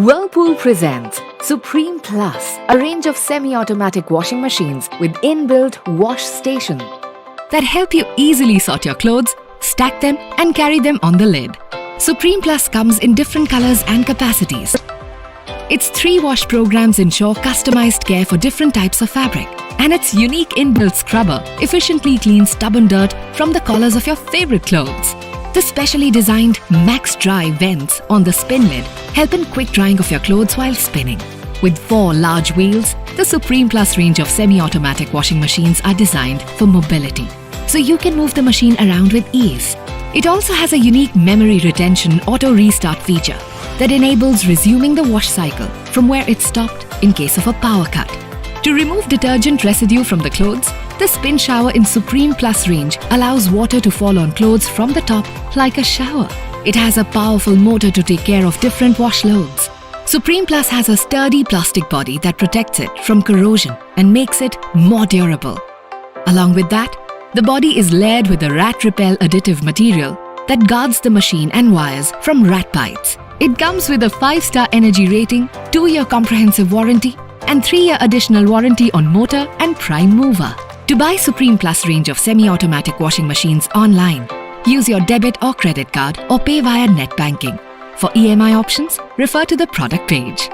Whirlpool presents Supreme Plus, a range of semi-automatic washing machines with inbuilt wash station that help you easily sort your clothes, stack them and carry them on the lid. Supreme Plus comes in different colors and capacities. Its 3 wash programs ensure customized care for different types of fabric, and its unique inbuilt scrubber efficiently cleans stubborn dirt from the collars of your favorite clothes. The specially designed Max Dry vents on the spin lid help in quick drying of your clothes while spinning. With 4 large wheels, the Supreme Plus range of semi-automatic washing machines are designed for mobility, so you can move the machine around with ease. It also has a unique memory retention auto-restart feature that enables resuming the wash cycle from where it stopped in case of a power cut. To remove detergent residue from the clothes, the spin shower in Supreme Plus range allows water to fall on clothes from the top like a shower. It has a powerful motor to take care of different wash loads. Supreme Plus has a sturdy plastic body that protects it from corrosion and makes it more durable. Along with that, the body is layered with a rat repel additive material that guards the machine and wires from rat bites. It comes with a 5-star energy rating, 2-year comprehensive warranty, and 3-year additional warranty on motor and prime mover. To buy Supreme Plus range of semi-automatic washing machines online, use your debit or credit card or pay via net banking. For EMI options, refer to the product page.